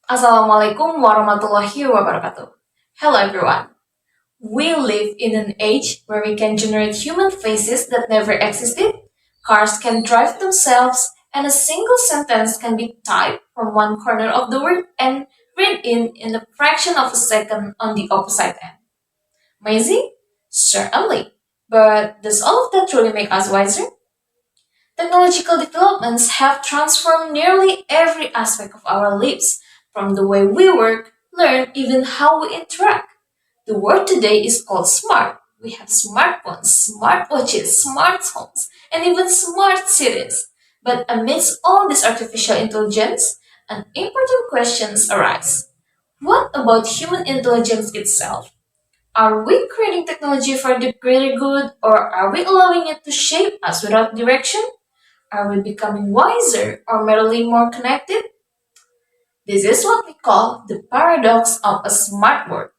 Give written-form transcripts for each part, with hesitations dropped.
Assalamualaikum warahmatullahi wabarakatuh. Hello everyone. We live in an age where we can generate human faces that never existed, cars can drive themselves, and a single sentence can be typed from one corner of the world and read in a fraction of a second on the opposite end. Amazing? Certainly. But does all of that truly make us wiser? Technological developments have transformed nearly every aspect of our lives, from the way we work, learn, even how we interact. The world today is called smart. We have smartphones, smartwatches, smart homes, and even smart cities. But amidst all this artificial intelligence, an important question arises. What about human intelligence itself? Are we creating technology for the greater good, or are we allowing it to shape us without direction? Are we becoming wiser or merely more connected? This is what we call the paradox of a smart world.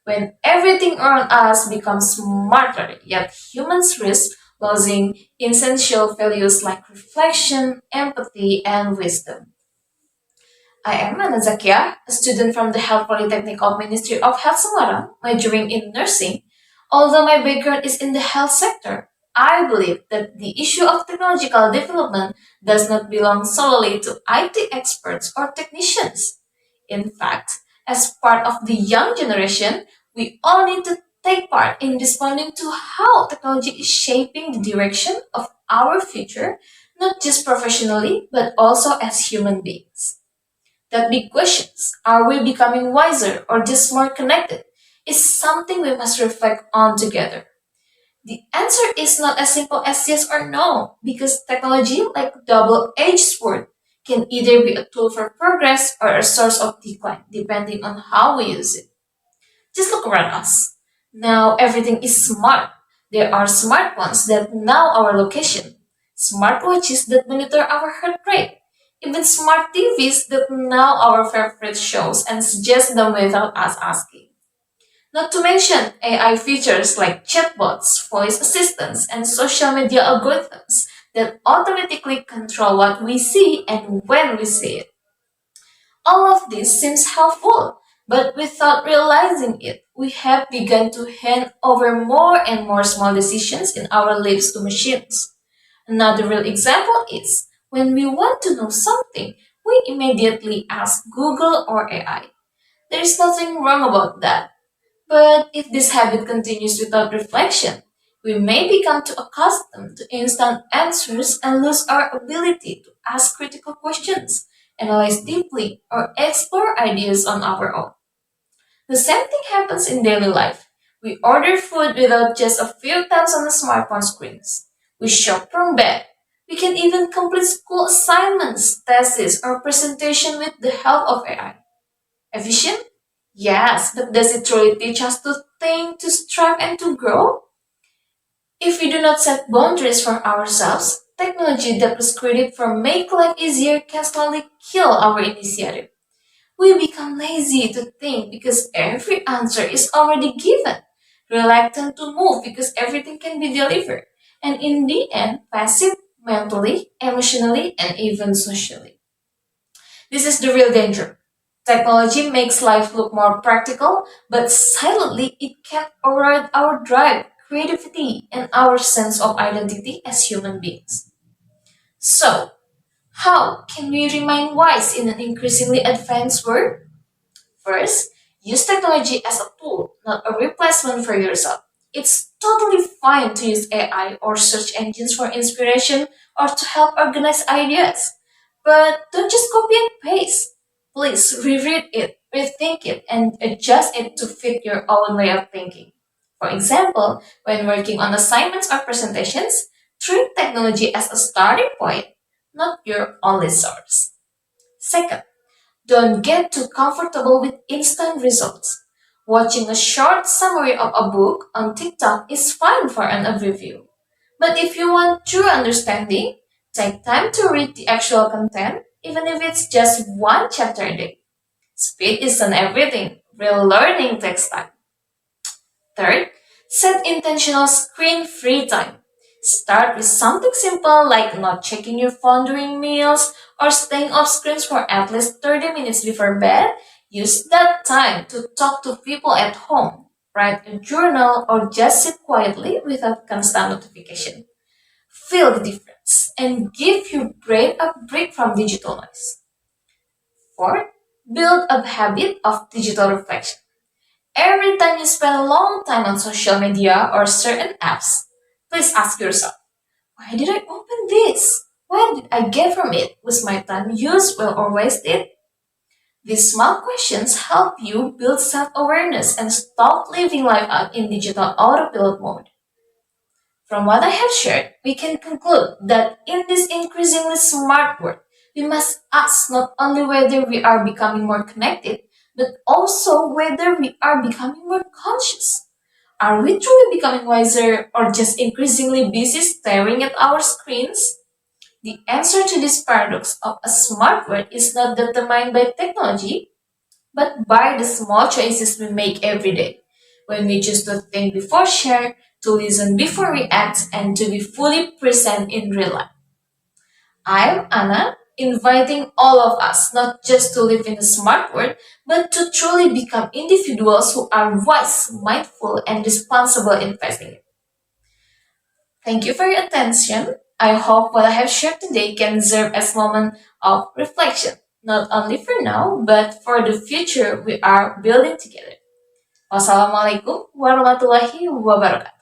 When everything around us becomes smarter, yet humans risk losing essential values like reflection, empathy, and wisdom. I am Ana Zakia, a student from the Health Polytechnic of Ministry of Health Semarang, majoring in nursing. Although my background is in the health sector, I believe that the issue of technological development does not belong solely to IT experts or technicians. In fact, as part of the young generation, we all need to take part in responding to how technology is shaping the direction of our future, not just professionally, but also as human beings. That big questions, are we becoming wiser or just more connected, is something we must reflect on together. The answer is not as simple as yes or no, because technology, like a double-edged sword, can either be a tool for progress or a source of decline, depending on how we use it. Just look around us. Now everything is smart. There are smartphones that know our location, smartwatches that monitor our heart rate, even smart TVs that know our favorite shows and suggest them without us asking. Not to mention AI features like chatbots, voice assistants, and social media algorithms that automatically control what we see and when we see it. All of this seems helpful, but without realizing it, we have begun to hand over more and more small decisions in our lives to machines. Another real example is when we want to know something, we immediately ask Google or AI. There is nothing wrong about that. But if this habit continues without reflection, we may become too accustomed to instant answers and lose our ability to ask critical questions, analyze deeply, or explore ideas on our own. The same thing happens in daily life. We order food without just a few taps on the smartphone screens. We shop from bed. We can even complete school assignments, thesis, or presentation with the help of AI. Efficient? Yes, but does it truly teach us to think, to strive, and to grow? If we do not set boundaries for ourselves, technology that was created for make life easier can slowly kill our initiative. We become lazy to think because every answer is already given, reluctant to move because everything can be delivered, and in the end, passive mentally, emotionally, and even socially. This is the real danger. Technology makes life look more practical, but silently it can erode our drive, creativity, and our sense of identity as human beings. So, how can we remain wise in an increasingly advanced world? First, use technology as a tool, not a replacement for yourself. It's totally fine to use AI or search engines for inspiration or to help organize ideas. But don't just copy and paste. Please reread it, rethink it, and adjust it to fit your own way of thinking. For example, when working on assignments or presentations, treat technology as a starting point, not your only source. Second, don't get too comfortable with instant results. Watching a short summary of a book on TikTok is fine for an overview. But if you want true understanding, take time to read the actual content, even if it's just one chapter a day. Speed isn't everything. Real learning takes time. Third, set intentional screen free time. Start with something simple like not checking your phone during meals or staying off screens for at least 30 minutes before bed. Use that time to talk to people at home, write a journal, or just sit quietly without constant notification. Feel the difference and give your brain a break from digital noise. Fourth, build a habit of digital reflection. Every time you spend a long time on social media or certain apps, please ask yourself, why did I open this? What did I get from it? Was my time used well or wasted? These small questions help you build self-awareness and stop living life out in digital autopilot mode. From what I have shared, we can conclude that in this increasingly smart world, we must ask not only whether we are becoming more connected, but also whether we are becoming more conscious. Are we truly becoming wiser or just increasingly busy staring at our screens? The answer to this paradox of a smart world is not determined by technology, but by the small choices we make every day. When we choose to think before share, to listen before react, and to be fully present in real life. I'm Anna, inviting all of us not just to live in a smart world, but to truly become individuals who are wise, mindful, and responsible in investing it. Thank you for your attention. I hope what I have shared today can serve as a moment of reflection, not only for now, but for the future we are building together. Wassalamualaikum warahmatullahi wabarakatuh.